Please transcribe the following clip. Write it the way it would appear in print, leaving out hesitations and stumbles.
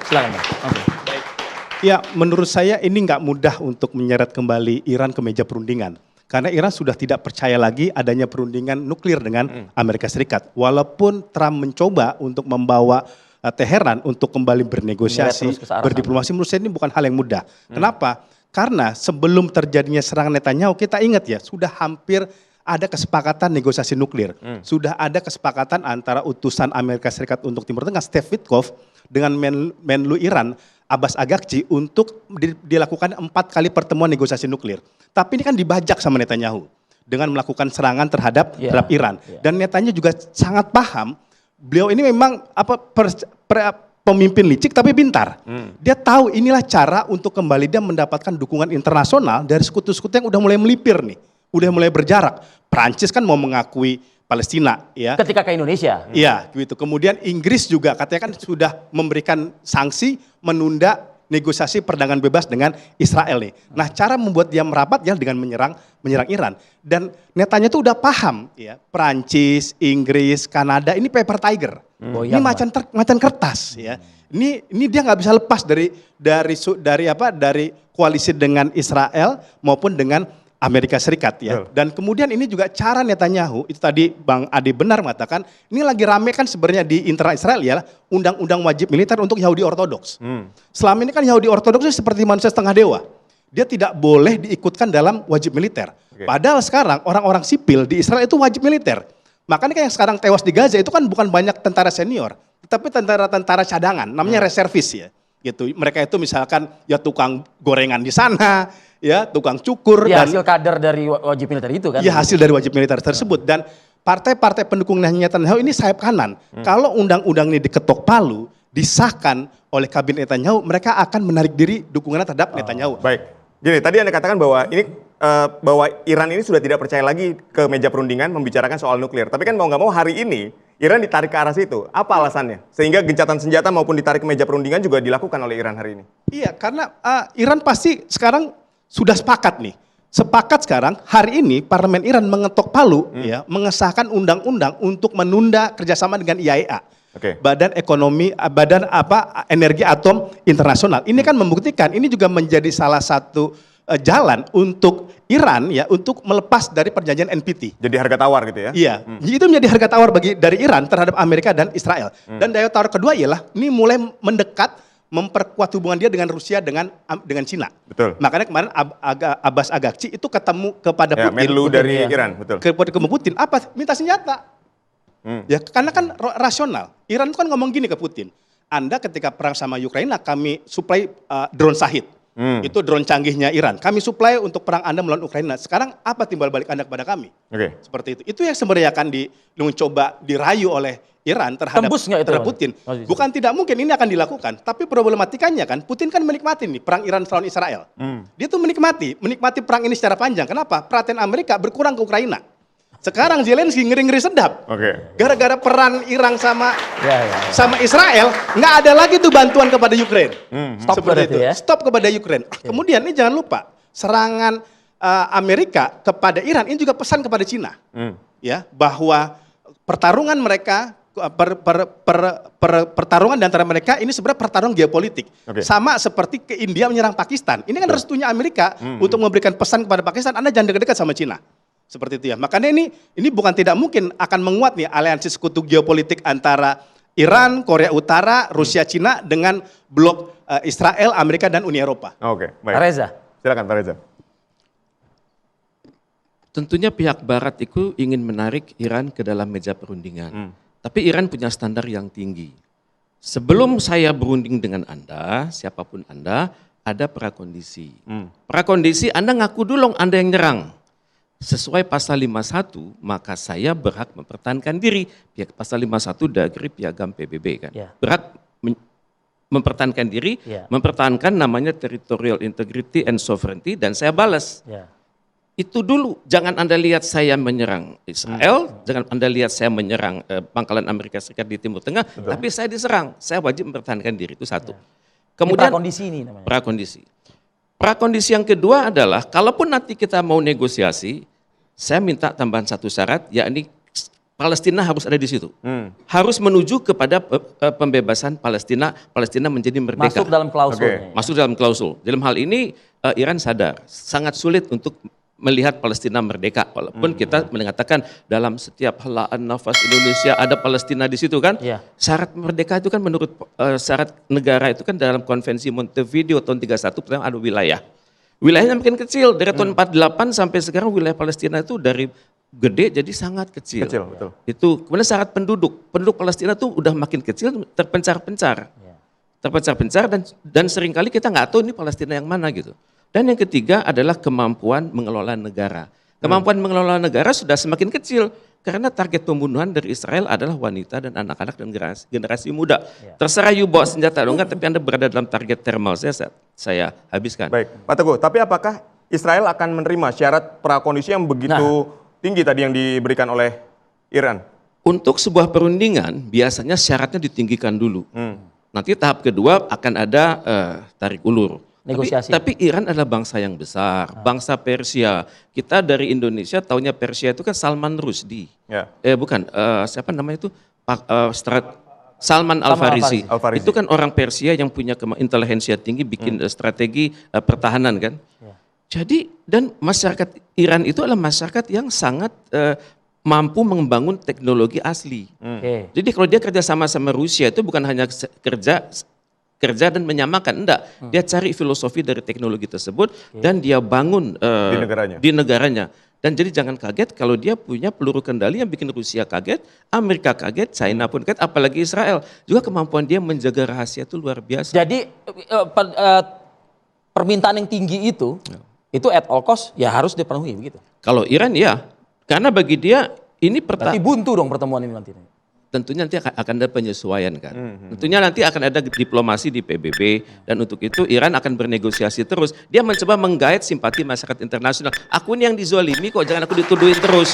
Silakan Bang. Oke. Ya, menurut saya ini nggak mudah untuk menyeret kembali Iran ke meja perundingan. Karena Iran sudah tidak percaya lagi adanya perundingan nuklir dengan Amerika Serikat. Walaupun Trump mencoba untuk membawa Teheran untuk kembali bernegosiasi, berdiplomasi, menurut saya ini bukan hal yang mudah. Kenapa? Karena sebelum terjadinya serangan Netanyahu, kita ingat ya, sudah hampir ada kesepakatan negosiasi nuklir. Sudah ada kesepakatan antara utusan Amerika Serikat untuk Timur Tengah, Steve Witkoff, dengan Menlu Iran, Abbas Agakci, untuk dilakukan 4 kali pertemuan negosiasi nuklir. Tapi ini kan dibajak sama Netanyahu dengan melakukan serangan terhadap Iran. Dan Netanyahu juga sangat paham, beliau ini memang pemimpin licik tapi pintar. Dia tahu inilah cara untuk kembali dia mendapatkan dukungan internasional dari sekutu-sekutu yang udah mulai melipir nih. Udah mulai berjarak. Perancis kan mau mengakui Palestina, ya. Ketika ke Indonesia. Iya, gitu. Kemudian Inggris juga katanya kan sudah memberikan sanksi menunda negosiasi perdagangan bebas dengan Israel nih. Nah, cara membuat dia merapat ya dengan menyerang Iran. Dan Netanyahu itu udah paham, ya. Perancis, Inggris, Kanada ini paper tiger. Ini macan kertas, ya. Ini dia nggak bisa lepas dari koalisi dengan Israel maupun dengan Amerika Serikat, ya. Dan kemudian ini juga cara Netanyahu, itu tadi Bang Ade benar mengatakan, ini lagi rame kan sebenarnya di internal Israel ya, undang-undang wajib militer untuk Yahudi Ortodoks. Selama ini kan Yahudi Ortodoks seperti manusia setengah dewa. Dia tidak boleh diikutkan dalam wajib militer. Padahal sekarang orang-orang sipil di Israel itu wajib militer. Makanya yang sekarang tewas di Gaza itu kan bukan banyak tentara senior, tetapi tentara-tentara cadangan, namanya reservis ya. Gitu. Mereka itu misalkan ya tukang gorengan di sana, ya tukang cukur, ya, dan hasil kader dari wajib militer itu kan. Ya, hasil dari wajib militer tersebut. Dan partai-partai pendukung Netanyahu ini sayap kanan. Kalau undang-undang ini diketok palu, disahkan oleh kabinet Netanyahu, mereka akan menarik diri dukungannya terhadap Netanyahu. Baik. Jadi tadi Anda katakan bahwa bahwa Iran ini sudah tidak percaya lagi ke meja perundingan membicarakan soal nuklir. Tapi kan mau nggak mau hari ini Iran ditarik ke arah situ. Apa alasannya? Sehingga gencatan senjata maupun ditarik ke meja perundingan juga dilakukan oleh Iran hari ini. Iya, karena Iran pasti sekarang sudah sepakat nih. Sepakat sekarang hari ini parlemen Iran mengetok palu, ya, mengesahkan undang-undang untuk menunda kerjasama dengan IAEA. Badan Energi Atom Internasional. Ini kan membuktikan, ini juga menjadi salah satu jalan untuk Iran ya untuk melepas dari perjanjian NPT. Jadi harga tawar gitu ya? Iya, itu menjadi harga tawar dari Iran terhadap Amerika dan Israel. Dan daya tawar kedua ialah ini mulai mendekat, memperkuat hubungan dia dengan Rusia dengan Cina. Betul. Makanya kemarin Abbas Agakci itu ketemu kepada Putin. Menlu dari Iran, betul. Kepada Putin, apa? Minta senjata. Ya, karena kan rasional. Iran itu kan ngomong gini ke Putin. Anda ketika perang sama Ukraina kami supply drone Shahid. Itu drone canggihnya Iran. Kami supply untuk perang Anda melawan Ukraina. Sekarang apa timbal balik Anda kepada kami? Seperti itu. Itu yang sebenarnya akan dicoba dirayu oleh Iran terhadap Putin. Bukan tidak mungkin ini akan dilakukan. Tapi problematikanya kan Putin kan menikmati nih perang Iran melawan Israel. Dia tuh menikmati perang ini secara panjang. Kenapa? Perhatian Amerika berkurang ke Ukraina. Sekarang Zelensky ngeri-ngeri sedap. Gara-gara perang Iran sama Israel, nggak ada lagi tuh bantuan kepada Ukraine. Stop seperti itu. Ya? Stop kepada Ukraine. Kemudian ini jangan lupa, serangan Amerika kepada Iran ini juga pesan kepada Cina. Ya, bahwa pertarungan mereka pertarungan di antara mereka ini sebenarnya pertarungan geopolitik. Sama seperti ke India menyerang Pakistan. Ini kan restunya Amerika untuk memberikan pesan kepada Pakistan, Anda jangan dekat-dekat sama Cina. Seperti itu ya. Makanya ini bukan tidak mungkin akan menguat nih aliansi sekutu geopolitik antara Iran, Korea Utara, Rusia, Cina dengan blok Israel, Amerika dan Uni Eropa. Baik. Reza. Silakan Pak Reza. Tentunya pihak Barat itu ingin menarik Iran ke dalam meja perundingan. Tapi Iran punya standar yang tinggi. Sebelum saya berunding dengan Anda, siapapun Anda, ada prakondisi. Prakondisi Anda ngaku dulu Anda yang nyerang. Sesuai pasal 51, maka saya berhak mempertahankan diri. Pihak pasal 51 dari Piagam PBB kan. Berhak mempertahankan diri, mempertahankan namanya territorial integrity and sovereignty, dan saya balas. Itu dulu, jangan Anda lihat saya menyerang Israel, jangan Anda lihat saya menyerang pangkalan Amerika Serikat di Timur Tengah, tapi saya diserang, saya wajib mempertahankan diri, itu satu. Kemudian prakondisi ini namanya. Prakondisi yang kedua adalah, kalaupun nanti kita mau negosiasi, saya minta tambahan satu syarat, yakni Palestina harus ada di situ. Harus menuju kepada pembebasan Palestina, Palestina menjadi merdeka. Masuk dalam klausulnya. Masuk dalam klausul. Dalam hal ini Iran sadar sangat sulit untuk melihat Palestina merdeka, walaupun kita mengatakan dalam setiap helaan nafas Indonesia ada Palestina di situ kan. Iya. Syarat merdeka itu kan menurut syarat negara itu kan dalam konvensi Montevideo tahun 31 pertama ada wilayah. Wilayahnya makin kecil dari tahun 48 sampai sekarang wilayah Palestina itu dari gede jadi sangat kecil. Kecil, betul. Itu kemudian syarat penduduk Palestina tuh udah makin kecil, terpencar-pencar. Terpencar-pencar dan seringkali kita nggak tahu ini Palestina yang mana gitu. Dan yang ketiga adalah kemampuan mengelola negara. Kemampuan mengelola negara sudah semakin kecil karena target pembunuhan dari Israel adalah wanita dan anak-anak dan generasi muda. Terserah you bawa senjata atau enggak, tapi Anda berada dalam target thermal saya habiskan. Baik, Pak Teguh, tapi apakah Israel akan menerima syarat prakondisi yang begitu tinggi tadi yang diberikan oleh Iran? Untuk sebuah perundingan biasanya syaratnya ditinggikan dulu. Nanti tahap kedua akan ada tarik ulur. Negosiasi. Tapi Iran adalah bangsa yang besar, bangsa Persia. Kita dari Indonesia taunya Persia itu kan Salman Rushdie. Ya. Bukan, siapa namanya itu? Salman Al-Farisi. Al-Farisi. Itu kan orang Persia yang punya intelijensia tinggi, bikin strategi pertahanan kan. Jadi dan masyarakat Iran itu adalah masyarakat yang sangat mampu membangun teknologi asli. Jadi kalau dia kerja sama Rusia itu bukan hanya kerja dan menyamakan, enggak. Dia cari filosofi dari teknologi tersebut dan dia bangun di negaranya. Dan jadi jangan kaget kalau dia punya peluru kendali yang bikin Rusia kaget, Amerika kaget, China pun kaget, apalagi Israel. Juga kemampuan dia menjaga rahasia itu luar biasa. Jadi permintaan yang tinggi itu at all cost ya harus dipenuhi begitu. Kalau Iran ya, karena bagi dia ini Berarti buntu dong pertemuan ini nanti. tentunya nanti akan ada penyesuaian kan. Tentunya nanti akan ada diplomasi di PBB dan untuk itu Iran akan bernegosiasi terus. Dia mencoba menggait simpati masyarakat internasional. Aku ini yang dizolimi kok, jangan aku dituduhin terus.